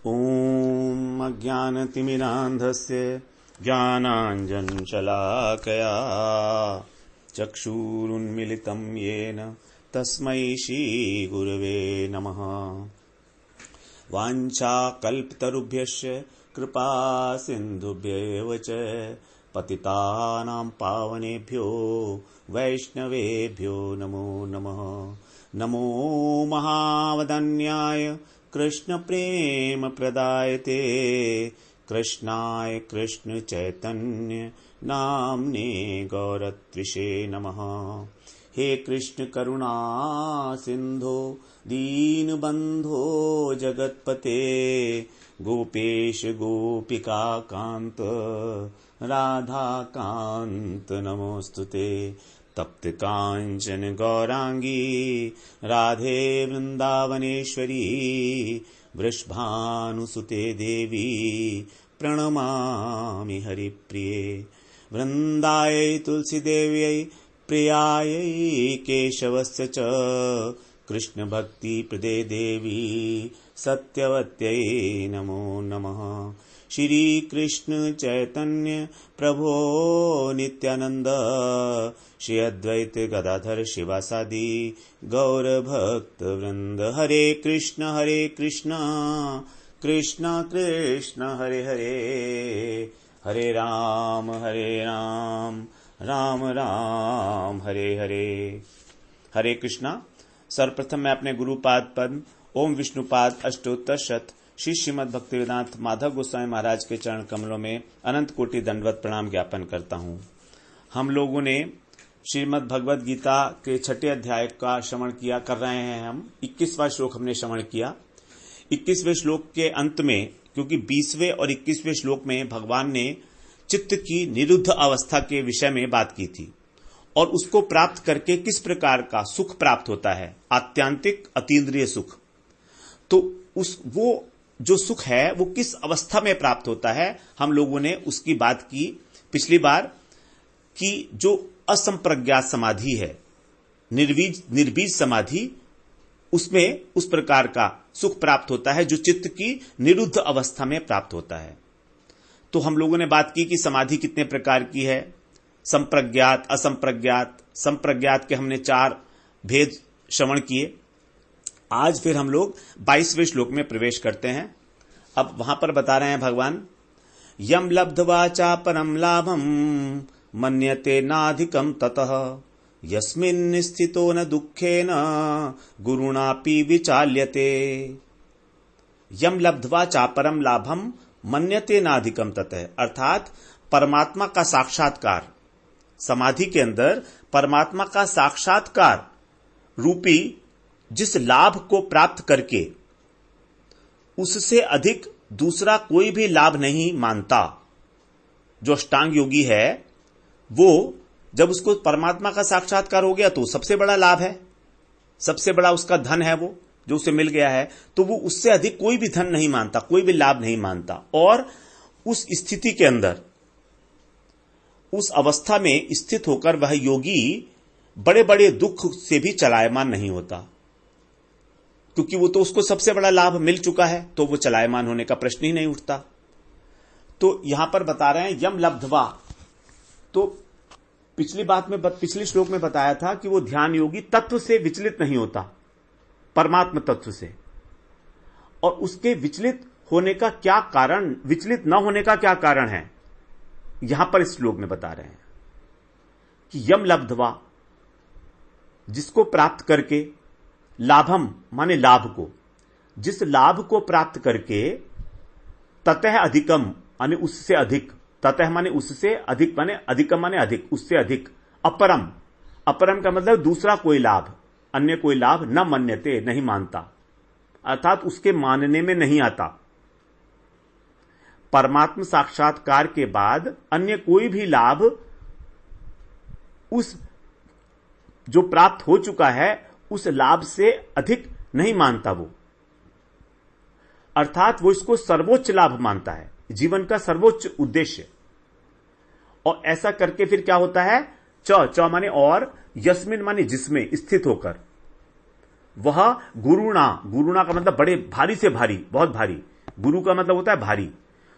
ॐ अज्ञानतिमिरान्धस्य ज्ञानाञ्जनशलाकया चक्षुरुन्मिलितं येन तस्मै श्रीगुरवे नमः। वाञ्छाकल्पतरुभ्यश्च कृपा सिन्धुभ्येव च पतितानां पावनेभ्यो वैष्णवेभ्यो नमो नमः। नमो महावदन्याय कृष्ण प्रेम प्रदायते कृष्णाय कृष्ण चैतन्य नाम्ने गौरत्विषे नमः। हे कृष्ण करुणा सिंधो दीनबंधो जगत्पते गोपेश गोपिका कांत राधा कांत नमोस्तुते। तप्त कांचन गौरांगी राधे वृंदावनेश्वरी वृषभानुसुते देवी प्रणमामि हरिप्रिये। वृंदायै तुलसीदेव्यै प्रियायै केशवस्य च कृष्ण भक्ति प्रदे देवी सत्यवत्यै नमो नमः। श्री कृष्ण चैतन्य प्रभो नित्यानंद श्री अद्वैत गदाधर शिवासादि गौर भक्त वृंद। हरे कृष्ण कृष्ण कृष्ण हरे हरे, हरे राम राम राम हरे हरे। हरे कृष्णा। सर्वप्रथम मैं अपने गुरुपाद पद्म ओम विष्णुपाद अष्टोत्तर शत श्री श्रीमद् भक्तिवेदांत माधव गोस्वामी महाराज के चरण कमलों में अनंत कोटि दंडवत प्रणाम ज्ञापन करता हूँ। हम लोगों ने श्रीमद् भगवद गीता के 6 अध्याय का श्रवण किया कर रहे हैं। हम 21वां श्लोक हमने श्रवण किया। 21वें श्लोक के अंत में, क्योंकि 20वें और 21वें श्लोक में भगवान ने चित्त की निरुद्ध अवस्था के विषय में बात की थी और उसको प्राप्त करके किस प्रकार का सुख प्राप्त होता है, आत्यांतिक अतीन्द्रिय सुख। तो वो जो सुख है वो किस अवस्था में प्राप्त होता है, हम लोगों ने उसकी बात की पिछली बार कि जो असंप्रज्ञात समाधि है, निर्बीज समाधि, उसमें उस प्रकार का सुख प्राप्त होता है जो चित्त की निरुद्ध अवस्था में प्राप्त होता है। तो हम लोगों ने बात की कि समाधि कितने प्रकार की है, संप्रज्ञात, असंप्रज्ञात। संप्रज्ञात के हमने 4 भेद श्रवण किए। आज फिर हम लोग 22वें श्लोक में प्रवेश करते हैं। अब वहां पर बता रहे हैं भगवान, यम लब्ध्वा चा परम लाभम मन्यते नाधिकम ततः यस्मिन् स्थितो न दुःखेन गुरुणापि विचाल्यते। यम लब्ध्वा चा परम लाभम मन्यते नाधिकम ततः, अर्थात परमात्मा का साक्षात्कार, समाधि के अंदर परमात्मा का साक्षात्कार रूपी जिस लाभ को प्राप्त करके उससे अधिक दूसरा कोई भी लाभ नहीं मानता। जो अष्टांग योगी है वो जब उसको परमात्मा का साक्षात्कार हो गया तो सबसे बड़ा लाभ है, सबसे बड़ा उसका धन है वो जो उसे मिल गया है, तो वो उससे अधिक कोई भी धन नहीं मानता, कोई भी लाभ नहीं मानता। और उस स्थिति के अंदर, उस अवस्था में स्थित होकर वह योगी बड़े बड़े दुख से भी चलायमान नहीं होता, क्योंकि वो तो उसको सबसे बड़ा लाभ मिल चुका है, तो वो चलायमान होने का प्रश्न ही नहीं उठता। तो यहां पर बता रहे हैं यम लब्ध्वा। तो पिछली श्लोक में बताया था कि वो ध्यान योगी तत्व से विचलित नहीं होता, परमात्म तत्व से। और उसके विचलित होने का क्या कारण, विचलित न होने का क्या कारण है, यहां पर इस श्लोक में बता रहे हैं कि यम लब्ध्वा, जिसको प्राप्त करके, लाभम माने लाभ को, जिस लाभ को प्राप्त करके, ततः अधिकम माने उससे अधिक, ततः माने उससे अधिक, माने अधिकम माने अधिक, उससे अधिक, अपरम, अपरम का मतलब दूसरा कोई लाभ, अन्य कोई लाभ न मन्यते, नहीं मानता, अर्थात उसके मानने में नहीं आता। परमात्म साक्षात्कार के बाद अन्य कोई भी लाभ उस जो प्राप्त हो चुका है उस लाभ से अधिक नहीं मानता वो, अर्थात वो इसको सर्वोच्च लाभ मानता है, जीवन का सर्वोच्च उद्देश्य। और ऐसा करके फिर क्या होता है, च माने और, यस्मिन माने जिसमें स्थित होकर, वह गुरुणा, गुरुणा का मतलब बड़े भारी से भारी, बहुत भारी, गुरु का मतलब होता है भारी।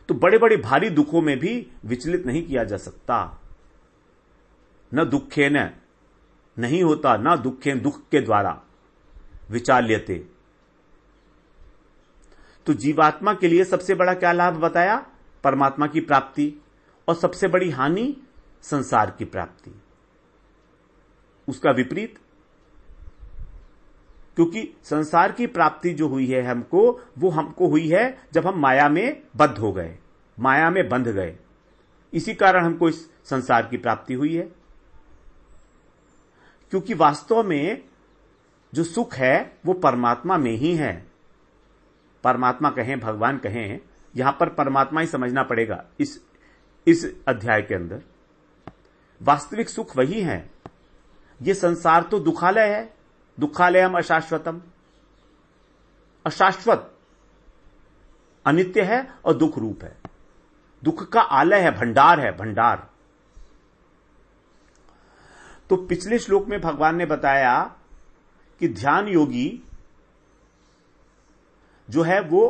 तो बड़े बड़े भारी दुखों में भी विचलित नहीं किया जा सकता। न दुखे न, नहीं होता न दुखे, दुख के द्वारा विचाल्यते। तो जीवात्मा के लिए सबसे बड़ा क्या लाभ बताया? परमात्मा की प्राप्ति। और सबसे बड़ी हानि संसार की प्राप्ति। उसका विपरीत, क्योंकि संसार की प्राप्ति जो हुई है हमको, वो हमको हुई है जब हम माया में बद्ध हो गए, माया में बंध गए। इसी कारण हमको इस संसार की प्राप्ति हुई है। क्योंकि वास्तव में जो सुख है वो परमात्मा में ही है। परमात्मा कहें, भगवान कहें, यहां पर परमात्मा ही समझना पड़ेगा। इस अध्याय के अंदर वास्तविक सुख वही है। ये संसार तो दुखालय है, दुखालयम अशाश्वतम। अशाश्वत, अनित्य है और दुख रूप है। दुख का आलय है, भंडार है, भंडार। तो पिछले श्लोक में भगवान ने बताया कि ध्यान योगी जो है वो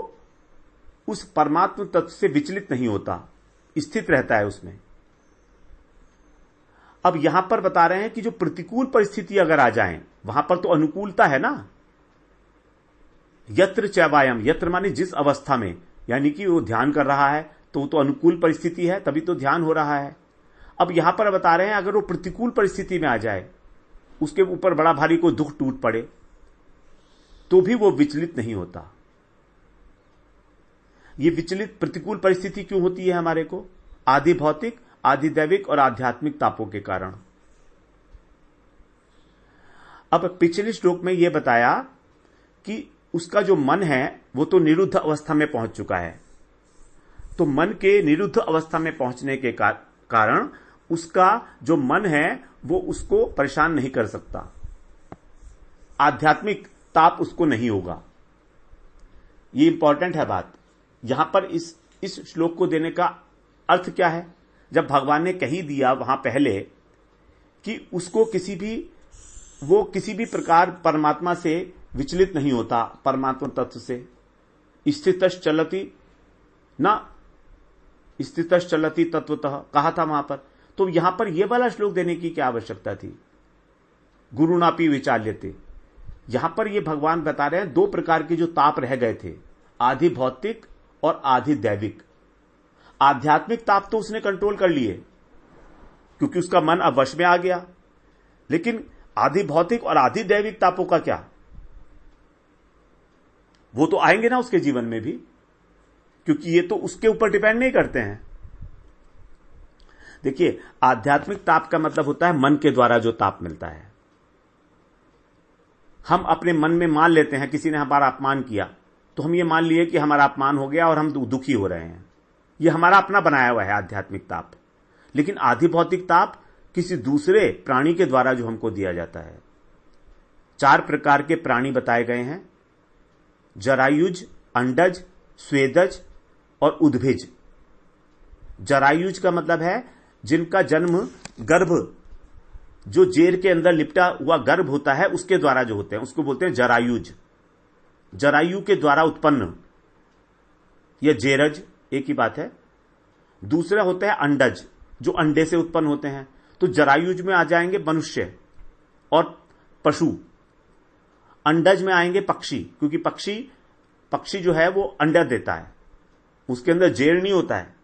उस परमात्म तत्व से विचलित नहीं होता, स्थित रहता है उसमें। अब यहां पर बता रहे हैं कि जो प्रतिकूल परिस्थिति अगर आ जाए, वहां पर तो अनुकूलता है ना। यत्र चैवायम, यत्र माने जिस अवस्था में, यानी कि वो ध्यान कर रहा है तो वो तो अनुकूल परिस्थिति है, तभी तो ध्यान हो रहा है। अब यहां पर बता रहे हैं अगर वो प्रतिकूल परिस्थिति में आ जाए, उसके ऊपर बड़ा भारी कोई दुख टूट पड़े, तो भी वो विचलित नहीं होता। ये विचलित प्रतिकूल परिस्थिति क्यों होती है हमारे को? आदि भौतिक, आदि दैविक और आध्यात्मिक तापों के कारण। अब पिछले श्लोक में यह बताया कि उसका जो मन है वो तो निरुद्ध अवस्था में पहुंच चुका है। तो मन के निरुद्ध अवस्था में पहुंचने के कारण उसका जो मन है वो उसको परेशान नहीं कर सकता, आध्यात्मिक ताप उसको नहीं होगा। ये इंपॉर्टेंट है बात। यहां पर इस श्लोक को देने का अर्थ क्या है? जब भगवान ने कही दिया वहां पहले कि उसको किसी भी प्रकार परमात्मा से विचलित नहीं होता, परमात्मा तत्व से स्थितश्च चलति न स्थितश्च चलति तत्वतः कहा था वहां पर। तो यहां पर यह वाला श्लोक देने की क्या आवश्यकता थी? गुरुणापि विचाल्यते। यहां पर यह भगवान बता रहे हैं दो प्रकार के जो ताप रह गए थे, आधि भौतिक और आधि दैविक। आध्यात्मिक ताप तो उसने कंट्रोल कर लिए क्योंकि उसका मन अब वश में आ गया, लेकिन आधि भौतिक और आधि दैविक तापों का क्या? वो तो आएंगे ना उसके जीवन में भी, क्योंकि ये तो उसके ऊपर डिपेंड नहीं करते हैं। देखिए, आध्यात्मिक ताप का मतलब होता है मन के द्वारा जो ताप मिलता है। हम अपने मन में मान लेते हैं किसी ने हमारा अपमान किया, तो हम ये मान लिए कि हमारा अपमान हो गया और हम दुखी हो रहे हैं। ये हमारा अपना बनाया हुआ है आध्यात्मिक ताप। लेकिन आधि भौतिक ताप किसी दूसरे प्राणी के द्वारा जो हमको दिया जाता है। 4 प्रकार के प्राणी बताए गए हैं, जरायुज, अंडज, स्वेदज और उद्भिज। जरायुज का मतलब है जिनका जन्म गर्भ, जो जेर के अंदर लिपटा हुआ गर्भ होता है उसके द्वारा जो होते हैं, उसको बोलते हैं जरायुज। जरायु के द्वारा उत्पन्न, यह जेरज, एक ही बात है। दूसरा होता है अंडज, जो अंडे से उत्पन्न होते हैं। तो जरायुज में आ जाएंगे मनुष्य और पशु। अंडज में आएंगे पक्षी, क्योंकि पक्षी जो है वो अंडा देता है, उसके अंदर जेर नहीं होता है।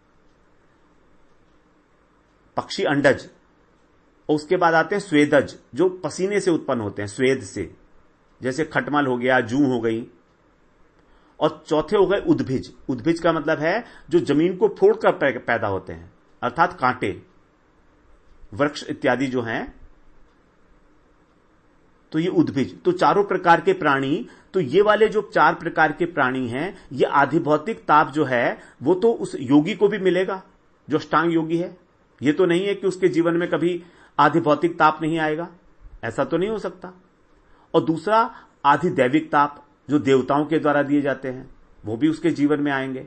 पक्षी अंडज। और उसके बाद आते हैं स्वेदज, जो पसीने से उत्पन्न होते हैं, स्वेद से, जैसे खटमल हो गया, जू हो गई। और चौथे हो गए उद्भिज। उद्भिज का मतलब है जो जमीन को फोड़कर पैदा होते हैं, अर्थात कांटे, वृक्ष इत्यादि जो हैं, तो ये उद्भिज। तो चारों प्रकार के प्राणी, तो ये वाले जो 4 प्रकार के प्राणी हैं, ये आधिभौतिक ताप जो है वो तो उस योगी को भी मिलेगा जो अष्टांग योगी है। ये तो नहीं है कि उसके जीवन में कभी आधिभौतिक ताप नहीं आएगा, ऐसा तो नहीं हो सकता। और दूसरा आधिदैविक ताप जो देवताओं के द्वारा दिए जाते हैं, वो भी उसके जीवन में आएंगे।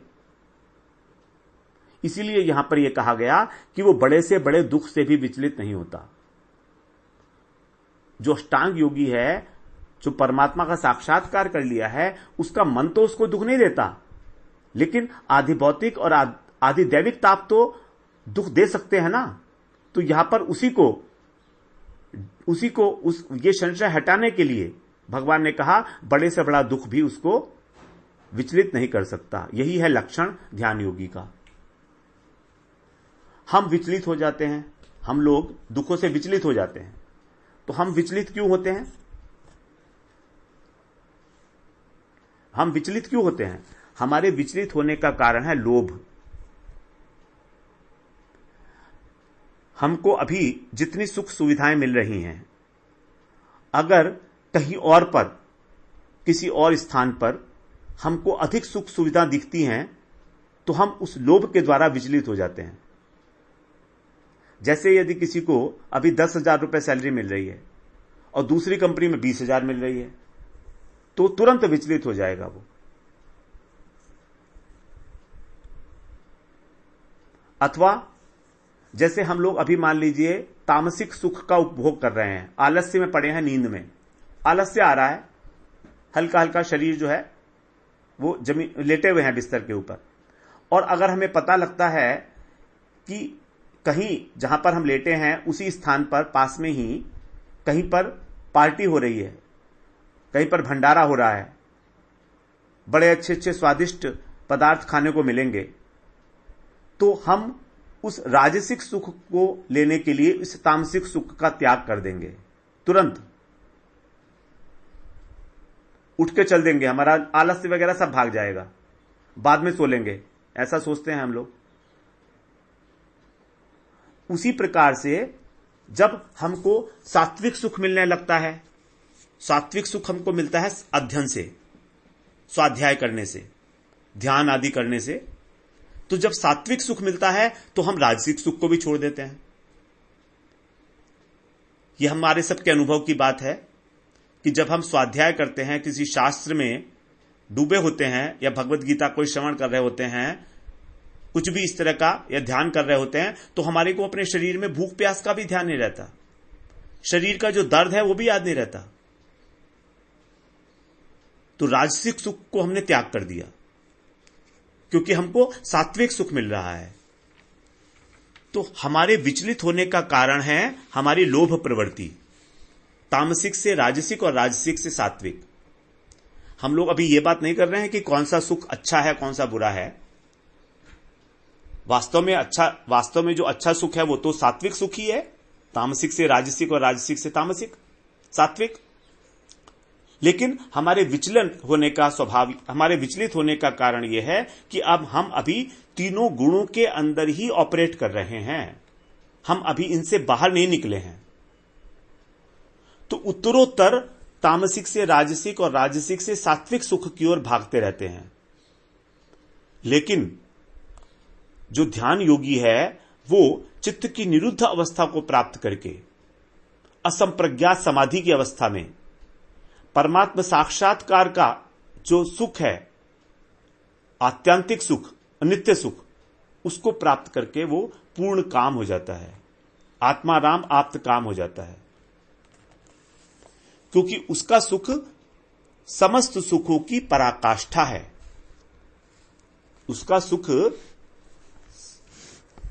इसीलिए यहां पर यह कहा गया कि वो बड़े से बड़े दुख से भी विचलित नहीं होता। जो अष्टांग योगी है, जो परमात्मा का साक्षात्कार कर लिया है, उसका मन तो उसको दुख नहीं देता, लेकिन आधि भौतिक और आधि दैविक ताप तो दुख दे सकते हैं ना। तो यहां पर उसी को ये संशय हटाने के लिए भगवान ने कहा बड़े से बड़ा दुख भी उसको विचलित नहीं कर सकता। यही है लक्षण ध्यान योगी का। हम विचलित हो जाते हैं, हम लोग दुखों से विचलित हो जाते हैं। तो हम विचलित क्यों होते हैं? हम विचलित क्यों होते हैं? हमारे विचलित होने का कारण है लोभ। हमको अभी जितनी सुख सुविधाएं मिल रही हैं, अगर कहीं और पर, किसी और स्थान पर हमको अधिक सुख सुविधा दिखती हैं, तो हम उस लोभ के द्वारा विचलित हो जाते हैं। जैसे यदि किसी को अभी 10,000 रुपए सैलरी मिल रही है और दूसरी कंपनी में 20,000 मिल रही है, तो तुरंत विचलित हो जाएगा वो। अथवा जैसे हम लोग अभी मान लीजिए तामसिक सुख का उपभोग कर रहे हैं, आलस्य में पड़े हैं, नींद में आलस्य आ रहा है, हल्का हल्का शरीर जो है वो जमीन लेटे हुए हैं बिस्तर के ऊपर, और अगर हमें पता लगता है कि कहीं जहां पर हम लेटे हैं उसी स्थान पर पास में ही कहीं पर पार्टी हो रही है, कहीं पर भंडारा हो रहा है, बड़े अच्छे अच्छे स्वादिष्ट पदार्थ खाने को मिलेंगे, तो हम उस राजसिक सुख को लेने के लिए इस तामसिक सुख का त्याग कर देंगे। तुरंत उठ के चल देंगे, हमारा आलस्य वगैरह सब भाग जाएगा, बाद में सो लेंगे, ऐसा सोचते हैं हम लोग। उसी प्रकार से जब हमको सात्विक सुख मिलने लगता है, सात्विक सुख हमको मिलता है अध्ययन से, स्वाध्याय करने से, ध्यान आदि करने से, तो जब सात्विक सुख मिलता है तो हम राजसिक सुख को भी छोड़ देते हैं। यह हमारे सबके अनुभव की बात है कि जब हम स्वाध्याय करते हैं, किसी शास्त्र में डूबे होते हैं या भगवत गीता कोई श्रवण कर रहे होते हैं, कुछ भी इस तरह का या ध्यान कर रहे होते हैं, तो हमारे को अपने शरीर में भूख प्यास का भी ध्यान नहीं रहता, शरीर का जो दर्द है वो भी याद नहीं रहता। तो राजसिक सुख को हमने त्याग कर दिया क्योंकि हमको सात्विक सुख मिल रहा है। तो हमारे विचलित होने का कारण है हमारी लोभ प्रवृत्ति, तामसिक से राजसिक और राजसिक से सात्विक। हम लोग अभी ये बात नहीं कर रहे हैं कि कौन सा सुख अच्छा है कौन सा बुरा है। वास्तव में जो अच्छा सुख है वो तो सात्विक सुख ही है, तामसिक से राजसिक और राजसिक से तामसिक, सात्विक। लेकिन हमारे विचलित होने का स्वभाव, हमारे विचलित होने का कारण यह है कि अब हम अभी तीनों गुणों के अंदर ही ऑपरेट कर रहे हैं, हम अभी इनसे बाहर नहीं निकले हैं। तो उत्तरोत्तर तामसिक से राजसिक और राजसिक से सात्विक सुख की ओर भागते रहते हैं। लेकिन जो ध्यान योगी है वो चित्त की निरुद्ध अवस्था को प्राप्त करके असंप्रज्ञात समाधि की अवस्था में परमात्मा साक्षात्कार का जो सुख है, आत्यांतिक सुख, नित्य सुख, उसको प्राप्त करके वो पूर्ण काम हो जाता है, आत्माराम आप्त काम हो जाता है। क्योंकि उसका सुख समस्त सुखों की पराकाष्ठा है। उसका सुख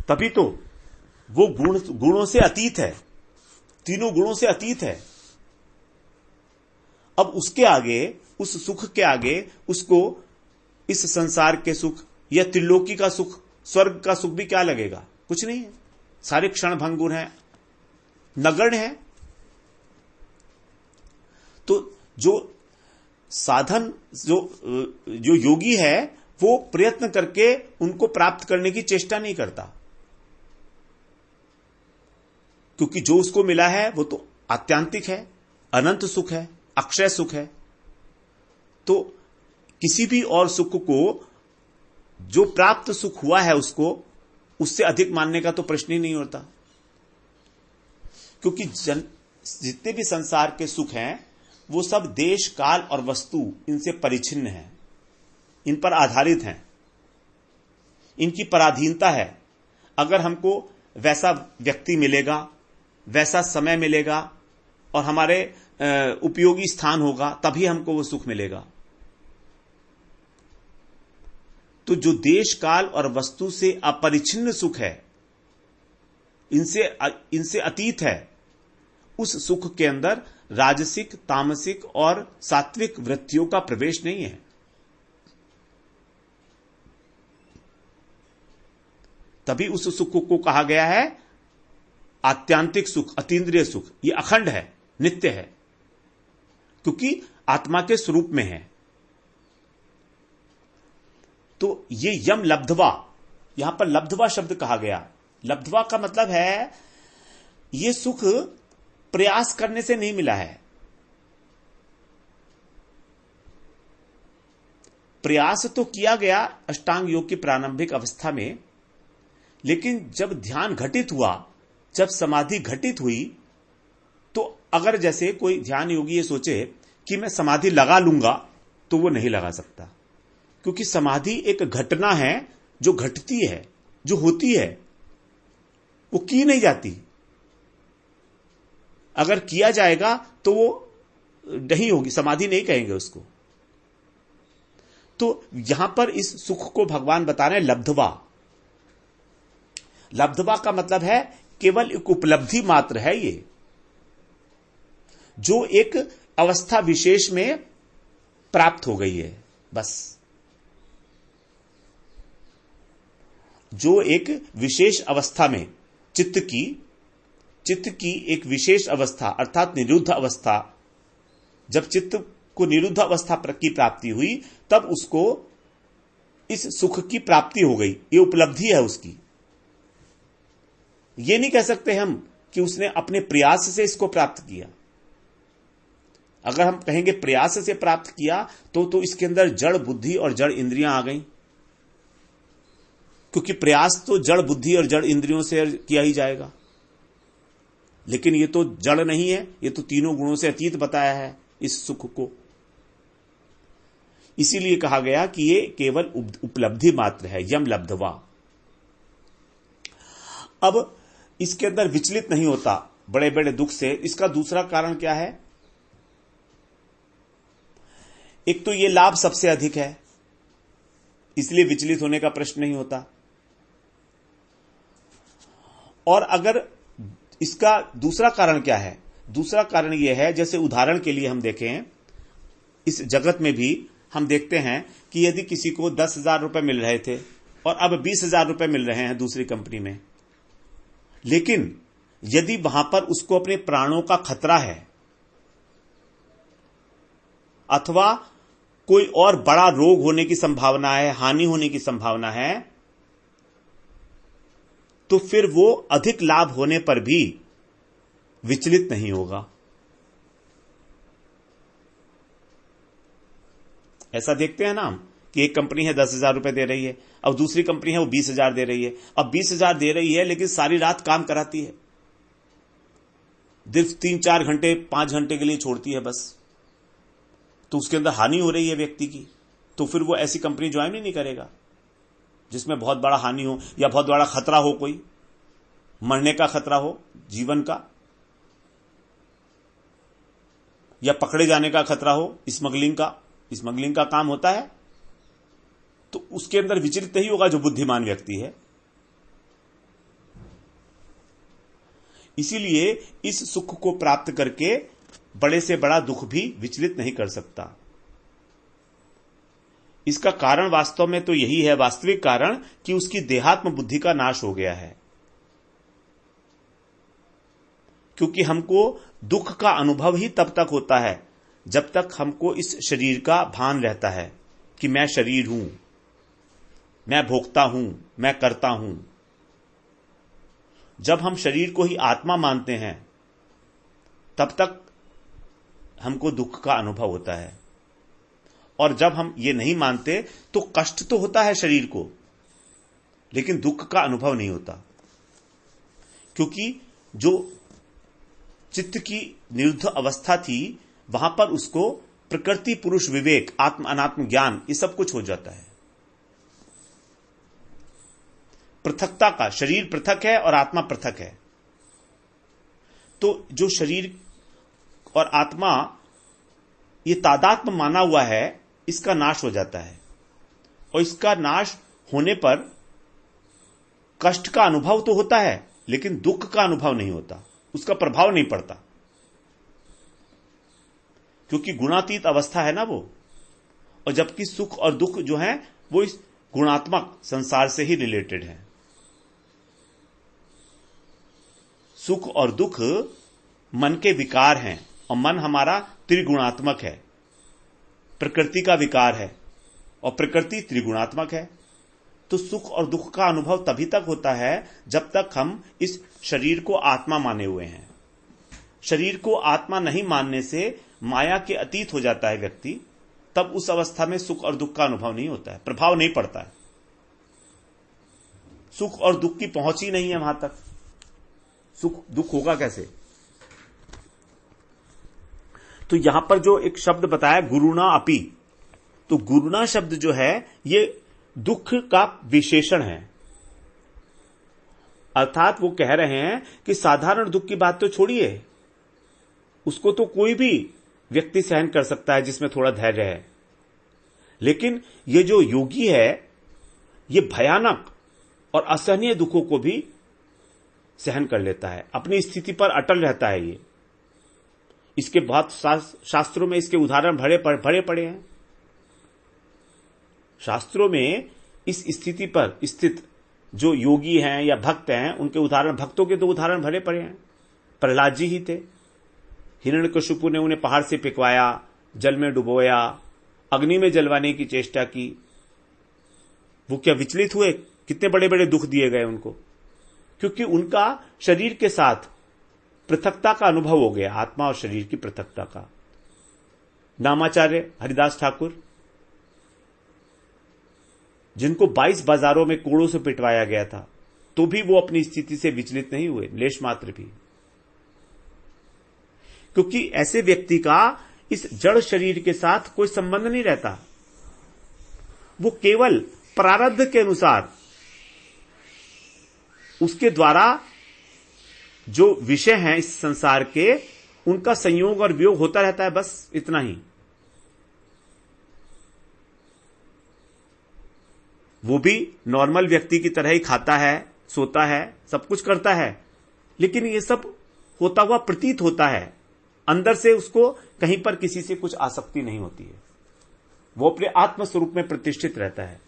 तभी तो वो गुणों से अतीत है, तीनों गुणों से अतीत है। अब उसके आगे, उस सुख के आगे उसको इस संसार के सुख या त्रिलोकी का सुख, स्वर्ग का सुख भी क्या लगेगा? कुछ नहीं है, सारे क्षण भंगुर हैं, नगण्य है। तो जो साधन, जो योगी है वो प्रयत्न करके उनको प्राप्त करने की चेष्टा नहीं करता, क्योंकि जो उसको मिला है वो तो आत्यांतिक है, अनंत सुख है, अक्षय सुख है। तो किसी भी और सुख को, जो प्राप्त सुख हुआ है उसको उससे अधिक मानने का तो प्रश्न ही नहीं होता। क्योंकि जितने भी संसार के सुख हैं वो सब देश, काल और वस्तु इनसे परिचिन्न हैं, इन पर आधारित हैं, इनकी पराधीनता है। अगर हमको वैसा व्यक्ति मिलेगा, वैसा समय मिलेगा और हमारे उपयोगी स्थान होगा, तभी हमको वो सुख मिलेगा। तो जो देश काल और वस्तु से अपरिच्छिन्न सुख है, इनसे अतीत है, उस सुख के अंदर राजसिक, तामसिक और सात्विक वृत्तियों का प्रवेश नहीं है। तभी उस सुख को कहा गया है आत्यांतिक सुख, अतीन्द्रिय सुख। यह अखंड है, नित्य है, क्योंकि आत्मा के स्वरूप में है। तो ये यम लब्धवा, यहां पर लब्धवा शब्द कहा गया। लब्धवा का मतलब है यह सुख प्रयास करने से नहीं मिला है। प्रयास तो किया गया अष्टांग योग की प्रारंभिक अवस्था में, लेकिन जब ध्यान घटित हुआ, जब समाधि घटित हुई, तो अगर जैसे कोई ध्यान योगी ये सोचे कि मैं समाधि लगा लूंगा, तो वो नहीं लगा सकता, क्योंकि समाधि एक घटना है जो घटती है, जो होती है, वो की नहीं जाती। अगर किया जाएगा तो वो नहीं होगी, समाधि नहीं कहेंगे उसको। तो यहां पर इस सुख को भगवान बता रहे हैं लब्धवा। लब्धवा का मतलब है केवल एक उपलब्धि मात्र है, ये जो एक अवस्था विशेष में प्राप्त हो गई है, बस। जो एक विशेष अवस्था में चित्त की एक विशेष अवस्था अर्थात निरुद्ध अवस्था, जब चित्त को निरुद्ध अवस्था की प्राप्ति हुई, तब उसको इस सुख की प्राप्ति हो गई। ये उपलब्धि है उसकी। ये नहीं कह सकते हम कि उसने अपने प्रयास से इसको प्राप्त किया। अगर हम कहेंगे प्रयास से प्राप्त किया, तो इसके अंदर जड़ बुद्धि और जड़ इंद्रियां आ गई, क्योंकि प्रयास तो जड़ बुद्धि और जड़ इंद्रियों से किया ही जाएगा। लेकिन ये तो जड़ नहीं है, ये तो तीनों गुणों से अतीत बताया है इस सुख को। इसीलिए कहा गया कि ये केवल उपलब्धि मात्र है, यम लब्धवा। अब इसके अंदर विचलित नहीं होता बड़े बड़े दुख से। इसका दूसरा कारण क्या है? एक तो ये लाभ सबसे अधिक है, इसलिए विचलित होने का प्रश्न नहीं होता। और अगर इसका दूसरा कारण क्या है? दूसरा कारण यह है, जैसे उदाहरण के लिए हम देखें, इस जगत में भी हम देखते हैं कि यदि किसी को 10,000 रुपए मिल रहे थे और अब 20,000 रुपए मिल रहे हैं दूसरी कंपनी में, लेकिन यदि वहां पर उसको अपने प्राणों का खतरा है अथवा कोई और बड़ा रोग होने की संभावना है, हानि होने की संभावना है, तो फिर वो अधिक लाभ होने पर भी विचलित नहीं होगा। ऐसा देखते हैं ना हम कि एक कंपनी है 10,000 रुपए दे रही है, अब दूसरी कंपनी है वो 20,000 दे रही है। अब 20,000 दे रही है, लेकिन सारी रात काम कराती है, सिर्फ 3-4 घंटे 5 घंटे के लिए छोड़ती है बस। तो उसके अंदर हानि हो रही है व्यक्ति की, तो फिर वो ऐसी कंपनी ज्वाइन ही नहीं करेगा जिसमें बहुत बड़ा हानि हो या बहुत बड़ा खतरा हो, कोई मरने का खतरा हो जीवन का, या पकड़े जाने का खतरा हो, स्मगलिंग का काम होता है। तो उसके अंदर विचलित नहीं होगा जो बुद्धिमान व्यक्ति है। इसीलिए इस सुख को प्राप्त करके बड़े से बड़ा दुख भी विचलित नहीं कर सकता। इसका कारण वास्तव में तो यही है, वास्तविक कारण, कि उसकी देहात्म बुद्धि का नाश हो गया है। क्योंकि हमको दुख का अनुभव ही तब तक होता है जब तक हमको इस शरीर का भान रहता है कि मैं शरीर हूं, मैं भोगता हूं, मैं करता हूं। जब हम शरीर को ही आत्मा मानते हैं तब तक हमको दुख का अनुभव होता है, और जब हम ये नहीं मानते तो कष्ट तो होता है शरीर को, लेकिन दुख का अनुभव नहीं होता। क्योंकि जो चित्त की निरुद्ध अवस्था थी, वहां पर उसको प्रकृति पुरुष विवेक, आत्म अनात्म ज्ञान, ये सब कुछ हो जाता है। पृथकता का, शरीर पृथक है और आत्मा पृथक है। तो जो शरीर और आत्मा ये तादात्म्य माना हुआ है, इसका नाश हो जाता है। और इसका नाश होने पर कष्ट का अनुभव तो होता है, लेकिन दुख का अनुभव नहीं होता, उसका प्रभाव नहीं पड़ता, क्योंकि गुणातीत अवस्था है ना वो। और जबकि सुख और दुख जो है वो इस गुणात्मक संसार से ही रिलेटेड है। सुख और दुख मन के विकार हैं, और मन हमारा त्रिगुणात्मक है, प्रकृति का विकार है, और प्रकृति त्रिगुणात्मक है। तो सुख और दुख का अनुभव तभी तक होता है जब तक हम इस शरीर को आत्मा माने हुए हैं। शरीर को आत्मा नहीं मानने से माया के अतीत हो जाता है व्यक्ति, तब उस अवस्था में सुख और दुख का अनुभव नहीं होता है, प्रभाव नहीं पड़ता है। सुख और दुख की पहुंच ही नहीं है वहां तक, सुख दुख होगा कैसे। तो यहां पर जो एक शब्द बताया गुरुणा अपि, तो गुरुणा शब्द जो है ये दुख का विशेषण है। अर्थात वो कह रहे हैं कि साधारण दुख की बात तो छोड़िए, उसको तो कोई भी व्यक्ति सहन कर सकता है जिसमें थोड़ा धैर्य है, लेकिन ये जो योगी है ये भयानक और असहनीय दुखों को भी सहन कर लेता है, अपनी स्थिति पर अटल रहता है। ये इसके बहुत शास्त्रों में इसके उदाहरण भरे पड़े हैं। शास्त्रों में इस स्थिति पर स्थित जो योगी हैं या भक्त हैं उनके उदाहरण, भक्तों के तो उदाहरण भरे पड़े हैं। प्रहलाद जी ही थे, हिरण्यकशिपु ने उन्हें पहाड़ से फेंकवाया, जल में डुबोया, अग्नि में जलवाने की चेष्टा की। वो क्या विचलित हुए? कितने बड़े बड़े दुख दिए गए उनको, क्योंकि उनका शरीर के साथ पृथकता का अनुभव हो गया, आत्मा और शरीर की पृथकता का। नामाचार्य हरिदास ठाकुर, जिनको 22 बाजारों में कोड़ों से पिटवाया गया था, तो भी वो अपनी स्थिति से विचलित नहीं हुए लेश मात्र भी, क्योंकि ऐसे व्यक्ति का इस जड़ शरीर के साथ कोई संबंध नहीं रहता। वो केवल प्रारब्ध के अनुसार उसके द्वारा जो विषय हैं इस संसार के, उनका संयोग और वियोग होता रहता है, बस इतना ही। वो भी नॉर्मल व्यक्ति की तरह ही खाता है, सोता है, सब कुछ करता है, लेकिन ये सब होता हुआ प्रतीत होता है, अंदर से उसको कहीं पर किसी से कुछ आसक्ति नहीं होती है, वो अपने आत्म स्वरूप में प्रतिष्ठित रहता है।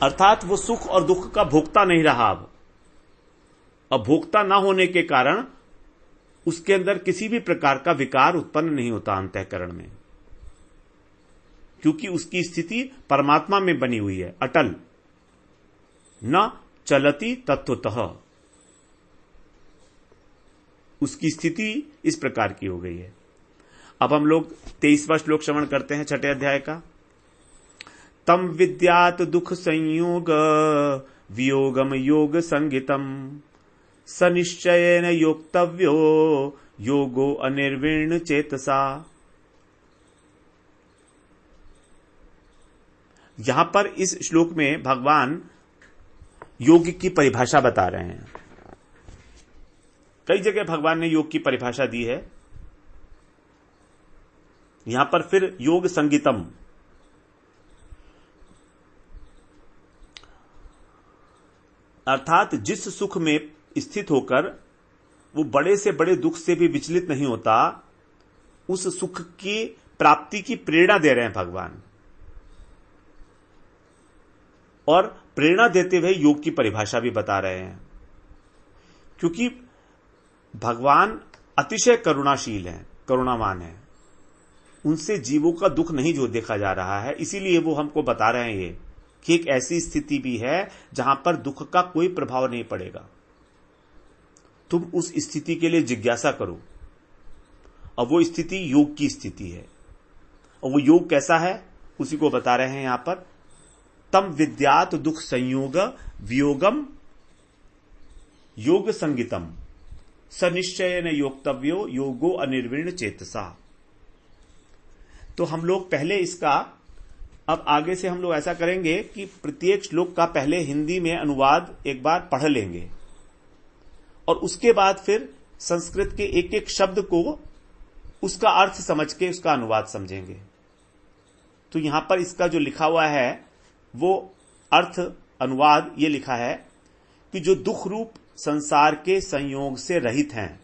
अर्थात वो सुख और दुख का भोक्ता नहीं रहा। अब भोक्ता ना होने के कारण उसके अंदर किसी भी प्रकार का विकार उत्पन्न नहीं होता अंतःकरण में, क्योंकि उसकी स्थिति परमात्मा में बनी हुई है, अटल, न चलती तत्वतः। उसकी स्थिति इस प्रकार की हो गई है। अब हम लोग 23वां श्लोक श्रवण करते हैं 6ठे अध्याय का। तम विद्यात दुख संयोग वियोगम योग संगितम सनिश्चयेन योक्तव्यो योगो अनिर्विण्ण चेतसा। यहां पर इस श्लोक में भगवान योग की परिभाषा बता रहे हैं। कई जगह भगवान ने योग की परिभाषा दी है, यहां पर फिर योग संगीतम, अर्थात जिस सुख में स्थित होकर वो बड़े से बड़े दुख से भी विचलित नहीं होता, उस सुख की प्राप्ति की प्रेरणा दे रहे हैं भगवान, और प्रेरणा देते हुए योग की परिभाषा भी बता रहे हैं। क्योंकि भगवान अतिशय करुणाशील हैं, करुणावान हैं, उनसे जीवों का दुख नहीं जो देखा जा रहा है, इसीलिए वो हमको बता रहे हैं ये कि एक ऐसी स्थिति भी है जहां पर दुख का कोई प्रभाव नहीं पड़ेगा। तुम उस स्थिति के लिए जिज्ञासा करो, और वो स्थिति योग की स्थिति है। और वो योग कैसा है उसी को बता रहे हैं यहां पर। तम विद्यात दुख संयोग वियोगम योग संगितम सनिश्चयेन योक्तव्यो योगो अनिर्विण्ण चेतसा। तो हम लोग पहले इसका, अब आगे से हम लोग ऐसा करेंगे कि प्रत्येक श्लोक का पहले हिंदी में अनुवाद एक बार पढ़ लेंगे, और उसके बाद फिर संस्कृत के एक एक शब्द को उसका अर्थ समझ के उसका अनुवाद समझेंगे। तो यहां पर इसका जो लिखा हुआ है वो अर्थ अनुवाद ये लिखा है कि जो दुख रूप संसार के संयोग से रहित हैं,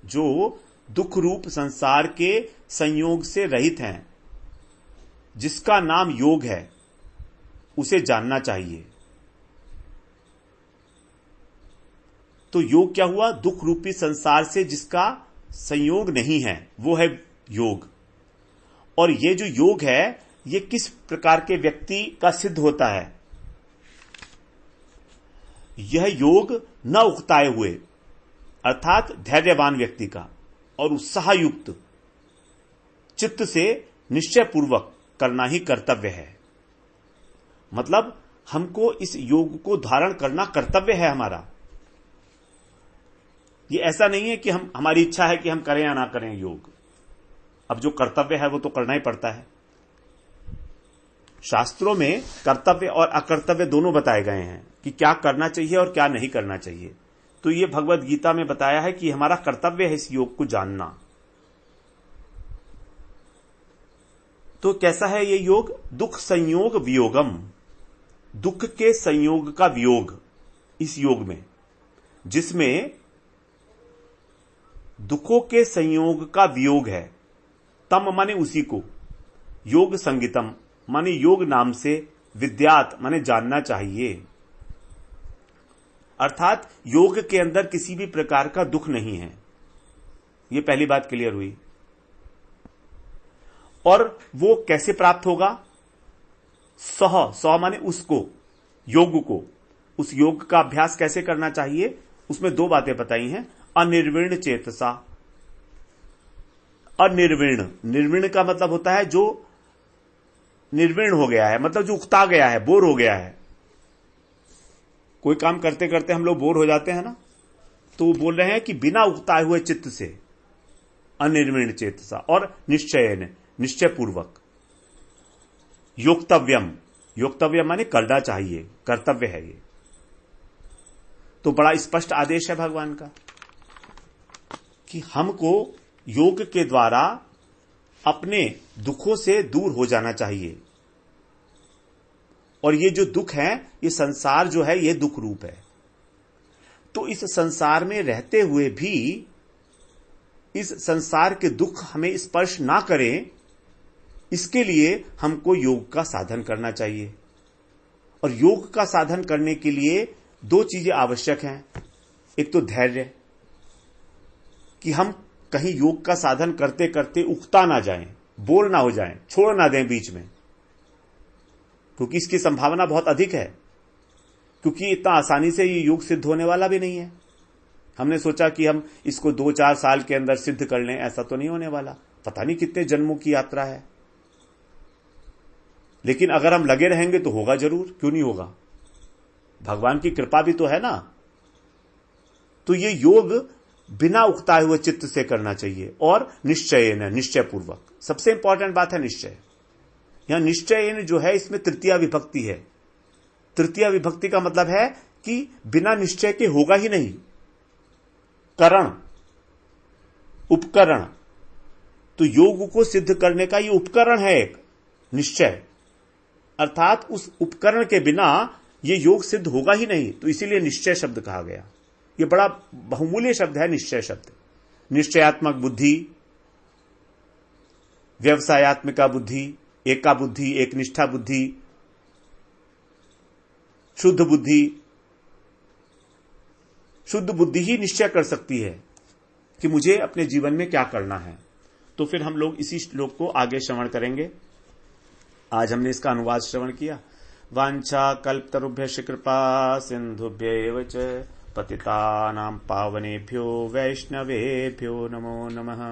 जो दुख रूप संसार के संयोग से रहित हैं, जिसका नाम योग है, उसे जानना चाहिए। तो योग क्या हुआ? दुख रूपी संसार से जिसका संयोग नहीं है वो है योग। और ये जो योग है ये किस प्रकार के व्यक्ति का सिद्ध होता है? यह योग न उकताए हुए अर्थात धैर्यवान व्यक्ति का और उत्साहयुक्त चित्त से निश्चय पूर्वक करना ही कर्तव्य है। मतलब हमको इस योग को धारण करना कर्तव्य है हमारा। ये ऐसा नहीं है कि हमारी इच्छा है कि हम करें या ना करें योग। अब जो कर्तव्य है वो तो करना ही पड़ता है। शास्त्रों में कर्तव्य और अकर्तव्य दोनों बताए गए हैं कि क्या करना चाहिए और क्या नहीं करना चाहिए। तो ये भगवत गीता में बताया है कि हमारा कर्तव्य है इस योग को जानना। तो कैसा है ये योग? दुख संयोग वियोगम, दुख के संयोग का वियोग इस योग में, जिसमें दुखों के संयोग का वियोग है। तम माने उसी को, योग संगीतम माने योग नाम से, विद्यात माने जानना चाहिए। अर्थात योग के अंदर किसी भी प्रकार का दुख नहीं है। यह पहली बात क्लियर हुई। और वो कैसे प्राप्त होगा? सह माने उसको, योग को, उस योग का अभ्यास कैसे करना चाहिए? उसमें दो बातें बताई हैं। अनिर्विण चेतसा, अनिर्विण, निर्विण का मतलब होता है जो निर्विण हो गया है, मतलब जो उकता गया है, बोर हो गया है। कोई काम करते करते हम लोग बोर हो जाते हैं ना, तो वो बोल रहे हैं कि बिना उकताए हुए चित्त से, अनिर्विण चेतसा, और निश्चयन, निश्चय पूर्वक, योक्तव्यम, योक्तव्य माने करना चाहिए, कर्तव्य है ये। तो बड़ा स्पष्ट आदेश है भगवान का कि हमको योग के द्वारा अपने दुखों से दूर हो जाना चाहिए। और ये जो दुख है, ये संसार जो है, ये दुख रूप है। तो इस संसार में रहते हुए भी इस संसार के दुख हमें स्पर्श ना करें, इसके लिए हमको योग का साधन करना चाहिए। और योग का साधन करने के लिए दो चीजें आवश्यक हैं। एक तो धैर्य, कि हम कहीं योग का साधन करते करते उकता ना जाएं, बोर ना हो जाएं, छोड़ ना दें बीच में, क्योंकि इसकी संभावना बहुत अधिक है। क्योंकि इतना आसानी से ये योग सिद्ध होने वाला भी नहीं है। हमने सोचा कि हम इसको 2-4 साल के अंदर सिद्ध कर लें, ऐसा तो नहीं होने वाला। पता नहीं कितने जन्मों की यात्रा है। लेकिन अगर हम लगे रहेंगे तो होगा जरूर, क्यों नहीं होगा? भगवान की कृपा भी तो है ना। तो ये योग बिना उकताए हुए चित्त से करना चाहिए और निश्चयन, निश्चय पूर्वक। सबसे इंपॉर्टेंट बात है निश्चय। यहां निश्चयन जो है, इसमें तृतीया विभक्ति है। तृतीया विभक्ति का मतलब है कि बिना निश्चय के होगा ही नहीं। करण, उपकरण, तो योग को सिद्ध करने का ये उपकरण है एक, निश्चय। अर्थात उस उपकरण के बिना ये योग सिद्ध होगा ही नहीं। तो इसीलिए निश्चय शब्द कहा गया। ये बड़ा बहुमूल्य शब्द है निश्चय शब्द। निश्चयात्मक बुद्धि, व्यवसायत्मिका बुद्धि, एका बुद्धि, एक निष्ठा बुद्धि, शुद्ध बुद्धि। शुद्ध बुद्धि ही निश्चय कर सकती है कि मुझे अपने जीवन में क्या करना है। तो फिर हम लोग इसी श्लोक को आगे श्रवण करेंगे। आज हमने इसका अनुवाद श्रवण किया। वांछा कल्पतरुभ्यश्च कृपा सिंधुभ्यैव च पतितानां पावनेभ्यो वैष्णवेभ्यो नमो नमः।